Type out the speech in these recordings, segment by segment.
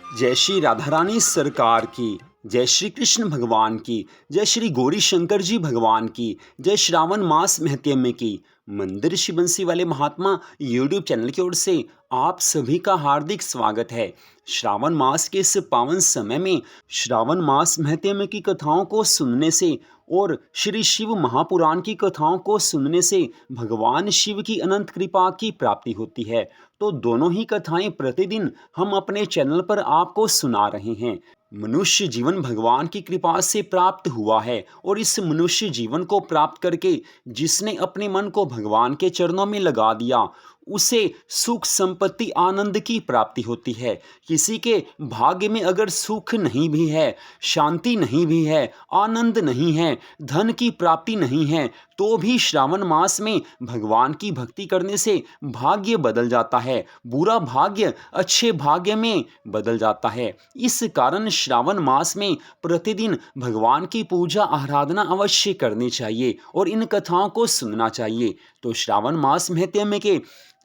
जय श्री राधा रानी सरकार की, जय श्री कृष्ण भगवान की, जय श्री गौरी शंकर जी भगवान की, जय श्रावण मास महत्म्य की। मंदिर श्री बंसी वाले महात्मा यूट्यूब चैनल की ओर से आप सभी का हार्दिक स्वागत है। श्रावण मास के इस पावन समय में श्रावण मास महत्म्य की कथाओं को सुनने से और श्री शिव महापुराण की कथाओं को सुनने से भगवान शिव की अनंत कृपा की प्राप्ति होती है। तो दोनों ही कथाएं प्रतिदिन हम अपने चैनल पर आपको सुना रहे हैं। मनुष्य जीवन भगवान की कृपा से प्राप्त हुआ है और इस मनुष्य जीवन को प्राप्त करके जिसने अपने मन को भगवान के चरणों में लगा दिया उसे सुख संपत्ति आनंद की प्राप्ति होती है। किसी के भाग्य में अगर सुख नहीं भी है, शांति नहीं भी है, आनंद नहीं है, धन की प्राप्ति नहीं है, तो भी श्रावण मास में भगवान की भक्ति करने से भाग्य बदल जाता है, बुरा भाग्य अच्छे भाग्य में बदल जाता है। इस कारण श्रावण मास में प्रतिदिन भगवान की पूजा आराधना अवश्य करनी चाहिए और इन कथाओं को सुनना चाहिए। तो श्रावण मास महत्म्य के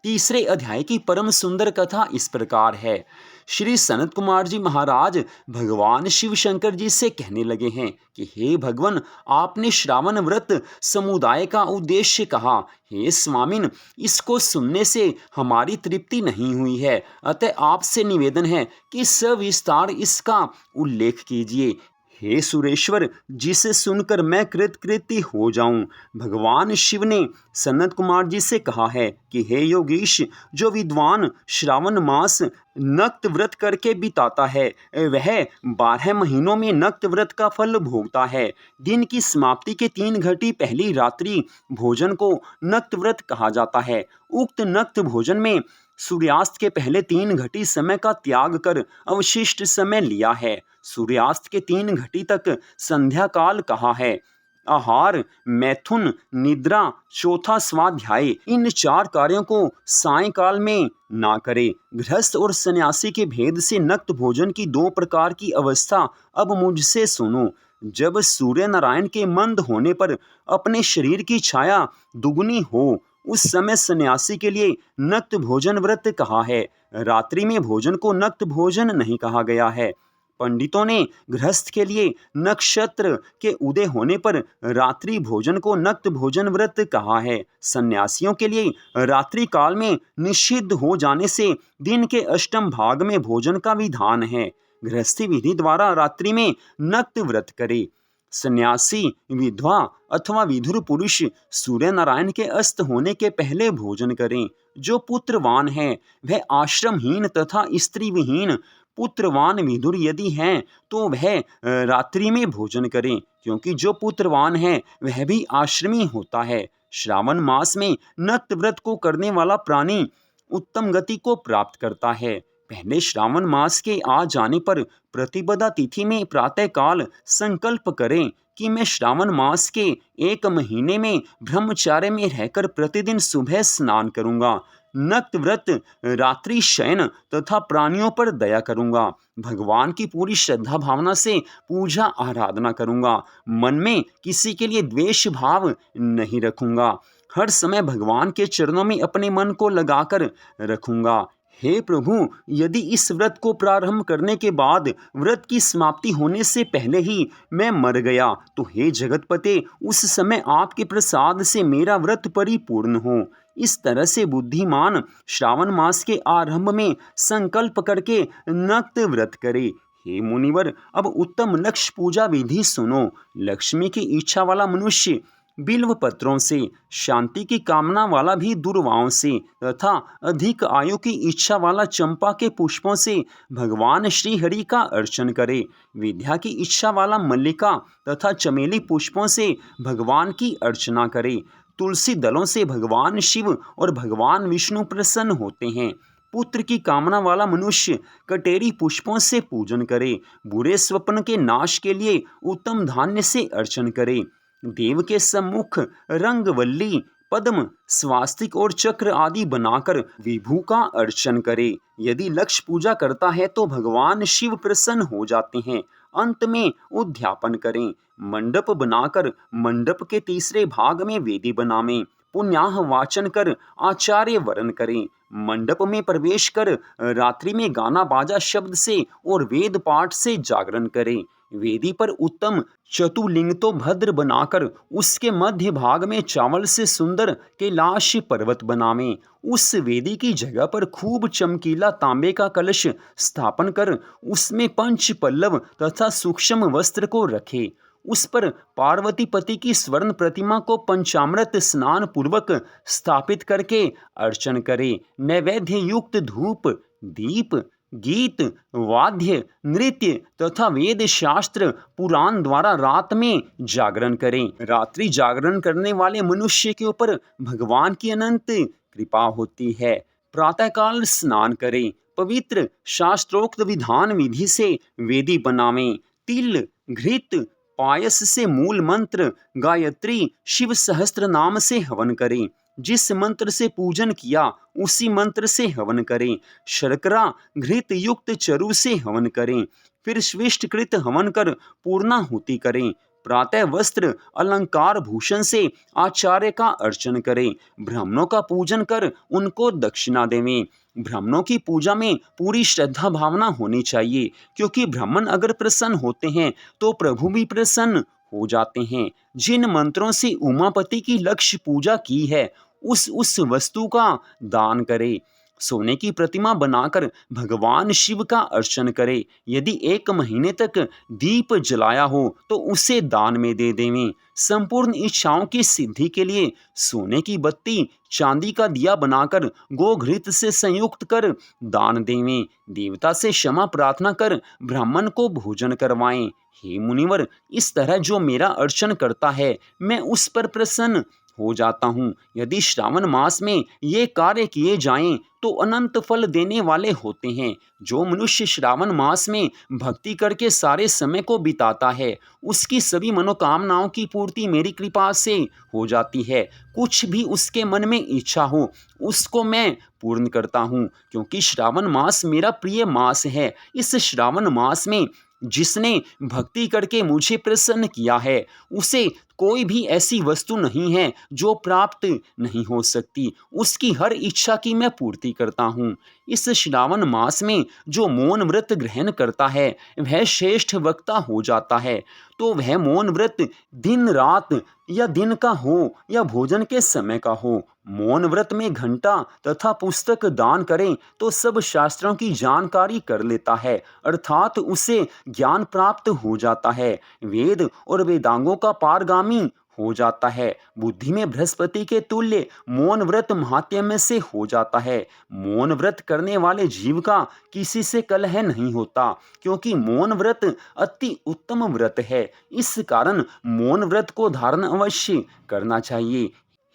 तीसरे अध्याय की परम सुंदर कथा इस प्रकार है। श्री सनत कुमार जी महाराज भगवान शिव शंकर जी से कहने लगे हैं कि हे भगवान, आपने श्रावण व्रत समुदाय का उद्देश्य कहा। हे स्वामिन, इसको सुनने से हमारी तृप्ति नहीं हुई है, अतः आपसे निवेदन है कि सविस्तार इसका उल्लेख कीजिए। हे सुरेश्वर, जिसे सुनकर मैं कृतकृत्य हो जाऊं। भगवान शिव ने सनत कुमार जी से कहा है कि हे योगीश, जो विद्वान श्रावण मास नक्त व्रत करके बिताता है वह 12 महीनों में नक्त व्रत का फल भोगता है। दिन की समाप्ति के 3 घटी पहली रात्रि भोजन को नक्त व्रत कहा जाता है। उक्त नक्त भोजन में सूर्यास्त के पहले 3 घटी समय का त्याग कर अवशिष्ट समय लिया है। सूर्यास्त के 3 घटी तक संध्या काल कहा है। आहार, मैथुन, निद्रा, चौथा स्वाध्याय, इन 4 कार्यों को सायंकाल में ना करे। गृहस्थ और सन्यासी के भेद से नक्त भोजन की 2 प्रकार की अवस्था अब मुझसे सुनो। जब सूर्य नारायण के मंद होने पर अपने शरीर की छाया दुगनी हो, उस समय सन्यासी के लिए नक्त भोजन व्रत कहा है। रात्रि में भोजन को नक्त भोजन नहीं कहा गया है। पंडितों ने गृहस्थ के लिए नक्षत्र के उदय होने पर रात्रि भोजन को नक्त भोजन व्रत कहा है। सन्यासियों के लिए रात्रि काल में निषिद्ध हो जाने से दिन के अष्टम भाग में भोजन का विधान है। गृहस्थी विधि द्वारा रात्रि में नक्त व्रत करे। सन्यासी, विधवा अथवा विधुर पुरुष सूर्य नारायण के अस्त होने के पहले भोजन करें। जो पुत्रवान है वह आश्रमहीन तथा स्त्री विहीन पुत्रवान विधुर यदि हैं तो वह रात्रि में भोजन करें, क्योंकि जो पुत्रवान है वह भी आश्रमी होता है। श्रावण मास में नक्त व्रत को करने वाला प्राणी उत्तम गति को प्राप्त करता है। पहले श्रावण मास के आ जाने पर प्रतिपदा तिथि में प्रातःकाल संकल्प करें कि मैं श्रावण मास के 1 महीने में ब्रह्मचार्य में रहकर प्रतिदिन सुबह स्नान करूंगा, नक्त व्रत, रात्रि शयन तथा प्राणियों पर दया करूंगा, भगवान की पूरी श्रद्धा भावना से पूजा आराधना करूंगा, मन में किसी के लिए द्वेष भाव नहीं रखूंगा, हर समय भगवान के चरणों में अपने मन को लगाकर रखूंगा। हे प्रभु, यदि इस व्रत को प्रारंभ करने के बाद व्रत की समाप्ति होने से पहले ही मैं मर गया तो हे जगतपते, उस समय आपके प्रसाद से मेरा व्रत परिपूर्ण हो। इस तरह से बुद्धिमान श्रावण मास के आरंभ में संकल्प करके नक्त व्रत करे। हे मुनिवर, अब उत्तम लक्ष्य पूजा विधि सुनो। लक्ष्मी की इच्छा वाला मनुष्य बिल्व पत्रों से, शांति की कामना वाला भी दुर्वाओं से तथा अधिक आयु की इच्छा वाला चंपा के पुष्पों से भगवान श्री हरि का अर्चन करे। विद्या की इच्छा वाला मल्लिका तथा चमेली पुष्पों से भगवान की अर्चना करे। तुलसी दलों से भगवान शिव और भगवान विष्णु प्रसन्न होते हैं। पुत्र की कामना वाला मनुष्य कटेरी पुष्पों से पूजन करे। बुरे स्वप्न के नाश के लिए उत्तम धान्य से अर्चन करे। देव के सम्मुख रंगवल्ली, पद्म, स्वास्तिक और चक्र आदि बनाकर विभू का अर्चन करे। यदि लक्ष्य पूजा करता है तो भगवान शिव प्रसन्न हो जाते हैं। अंत में उद्यापन करें। मंडप बनाकर मंडप के तीसरे भाग में वेदी बनावें। पुण्याह वाचन कर आचार्य वरण करें। मंडप में प्रवेश कर रात्रि में गाना बाजा शब्द से और वेद पाठ से जागरण करें। वेदी पर उत्तम चतुलिंग तो भद्र बनाकर उसके मध्य भाग में चावल से सुंदर कैलाश पर्वत बनावें। उस वेदी की जगह पर खूब चमकीला तांबे का कलश स्थापन कर उसमें पंच पल्लव तथा सूक्ष्म वस्त्र को रखे। उस पर पार्वती पति की स्वर्ण प्रतिमा को पंचामृत स्नान पूर्वक स्थापित करके अर्चन करे। नैवेद्य युक्त धूप, दीप, गीत, वाद्य, नृत्य तथा वेद शास्त्र पुराण द्वारा रात में जागरण करें। रात्रि जागरण करने वाले मनुष्य के ऊपर भगवान की अनंत कृपा होती है। प्रातःकाल स्नान करें। पवित्र शास्त्रोक्त विधान विधि से वेदी बनावें। तिल, घृत, पायस से मूल मंत्र गायत्री शिव सहस्त्र नाम से हवन करें। जिस मंत्र से पूजन किया उसी मंत्र से हवन करें। शर्करा घृत युक्त चरु से हवन करें। फिर स्विष्टकृत हवन कर पूर्णाहुति करें। प्रातः वस्त्र अलंकार भूषण से आचार्य का अर्चन करें। ब्राह्मणों का पूजन कर उनको दक्षिणा देवें। ब्राह्मणों की पूजा में पूरी श्रद्धा भावना होनी चाहिए, क्योंकि ब्राह्मण अगर प्रसन्न होते हैं तो प्रभु भी प्रसन्न हो जाते हैं। जिन मंत्रों से उमापति की लक्ष्य पूजा की है उस वस्तु का दान करे। सोने की प्रतिमा बनाकर भगवान शिव का अर्चन करे। यदि 1 महीने तक दीप जलाया हो तो उसे दान में दे देवें। संपूर्ण इच्छाओं की सिद्धि के लिए सोने की बत्ती, चांदी का दिया बनाकर गोघृत से संयुक्त कर दान देवें। देवता से क्षमा प्रार्थना कर ब्राह्मण को भोजन करवाएं। हे मुनिवर, इस तरह जो मेरा अर्चन करता है मैं उस पर प्रसन्न हो जाता हूँ। यदि श्रावण मास में ये कार्य किए जाएं तो अनंत फल देने वाले होते हैं। जो मनुष्य श्रावण मास में भक्ति करके सारे समय को बिताता है उसकी सभी मनोकामनाओं की पूर्ति मेरी कृपा से हो जाती है। कुछ भी उसके मन में इच्छा हो उसको मैं पूर्ण करता हूँ, क्योंकि श्रावण मास मेरा प्रिय मास है। इस श्रावण मास में जिसने भक्ति करके मुझे प्रसन्न किया है उसे कोई भी ऐसी वस्तु नहीं है जो प्राप्त नहीं हो सकती। उसकी हर इच्छा की मैं पूर्ति करता हूँ। इस श्रावण मास में जो मौन व्रत ग्रहण करता है वह श्रेष्ठ वक्ता हो जाता है। तो वह मौन व्रत दिन रात या दिन का हो या भोजन के समय का हो, मौन व्रत में घंटा तथा पुस्तक दान करें तो सब शास्त्रों की जानकारी कर लेता है, अर्थात उसे ज्ञान प्राप्त हो जाता है। वेद और वेदांगों का पारगामी हो जाता है। बुद्धि में बृहस्पति के तुल्य मौन व्रत महात्म्य से हो जाता है। मौन व्रत करने वाले जीव का किसी से कलह नहीं होता, क्योंकि मौन व्रत अति उत्तम व्रत है। इस कारण मौन व्रत को धारण अवश्य करना चाहिए।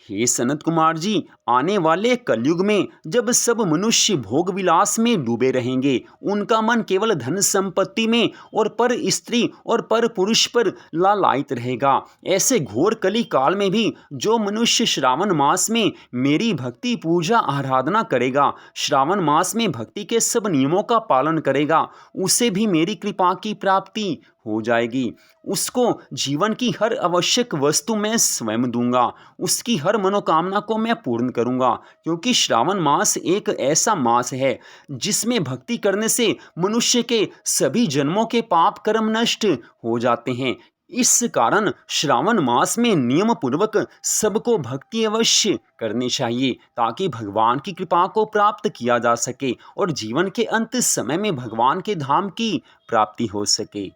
हे सनत कुमार जी, आने वाले कलयुग में जब सब मनुष्य भोग विलास में डूबे रहेंगे, उनका मन केवल धन संपत्ति में और पर स्त्री और पर पुरुष पर लालायित रहेगा। ऐसे घोर कली काल में भी जो मनुष्य श्रावण मास में मेरी भक्ति पूजा आराधना करेगा, श्रावण मास में भक्ति के सब नियमों का पालन करेगा, उसे भी मेरी कृपा की प्राप्ति हो जाएगी। उसको जीवन की हर आवश्यक वस्तु मैं स्वयं दूंगा। उसकी हर मनोकामना को मैं पूर्ण करूंगा, क्योंकि श्रावण मास एक ऐसा मास है जिसमें भक्ति करने से मनुष्य के सभी जन्मों के पाप कर्म नष्ट हो जाते हैं। इस कारण श्रावण मास में नियम पूर्वक सबको भक्ति अवश्य करनी चाहिए, ताकि भगवान की कृपा को प्राप्त किया जा सके और जीवन के अंत समय में भगवान के धाम की प्राप्ति हो सके।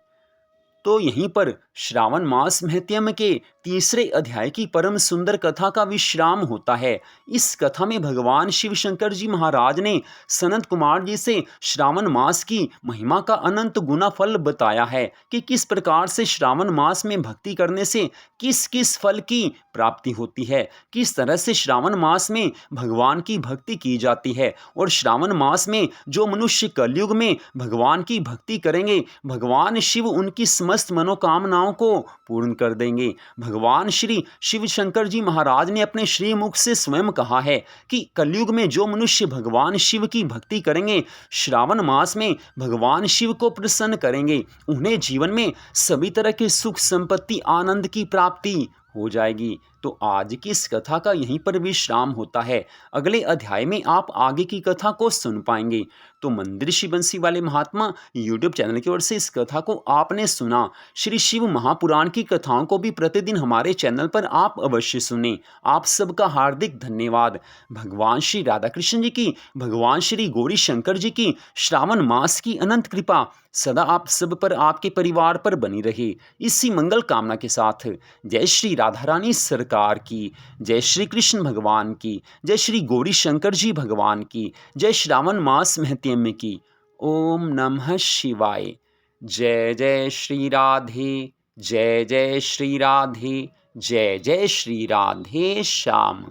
तो यहीं पर श्रावण मास महत्म्य के 3रे अध्याय की परम सुंदर कथा का विश्राम होता है। इस कथा में भगवान शिव शंकर जी महाराज ने सनत कुमार जी से श्रावण मास की महिमा का अनंत गुना फल बताया है कि किस प्रकार से श्रावण मास में भक्ति करने से किस किस फल की प्राप्ति होती है, किस तरह से श्रावण मास में भगवान की भक्ति की जाती है। और श्रावण मास में जो मनुष्य कलयुग में भगवान की भक्ति करेंगे, भगवान शिव उनकी समस्त मनोकामनाओं को पूर्ण कर देंगे। भगवान श्री शिव शंकर जी महाराज ने अपने श्री मुख से स्वयं कहा है कि कलयुग में जो मनुष्य भगवान शिव की भक्ति करेंगे, श्रावण मास में भगवान शिव को प्रसन्न करेंगे, उन्हें जीवन में सभी तरह के सुख संपत्ति आनंद की प्राप्ति हो जाएगी। तो आज की इस कथा का यहीं पर विश्राम होता है। अगले अध्याय में आप आगे की कथा को सुन पाएंगे। तो मंदिर श्री बंसी वाले महात्मा यूट्यूब चैनल की ओर से इस कथा को आपने सुना। श्री शिव महापुराण की कथाओं को भी प्रतिदिन हमारे चैनल पर आप अवश्य सुने। आप सबका हार्दिक धन्यवाद। भगवान श्री राधा कृष्ण जी की, भगवान श्री गौरी शंकर जी की श्रावण मास की अनंत कृपा सदा आप सब पर, आपके परिवार पर बनी रहे। इसी मंगल कामना के साथ जय श्री राधा रानी सरकार की, जय श्री कृष्ण भगवान की, जय श्री गौरी शंकर जी भगवान की, जय श्रावण मास महत्म्य की। ओम नमः शिवाय। जय जय श्री राधे, जय जय श्री राधे, जय जय श्री राधे श्याम।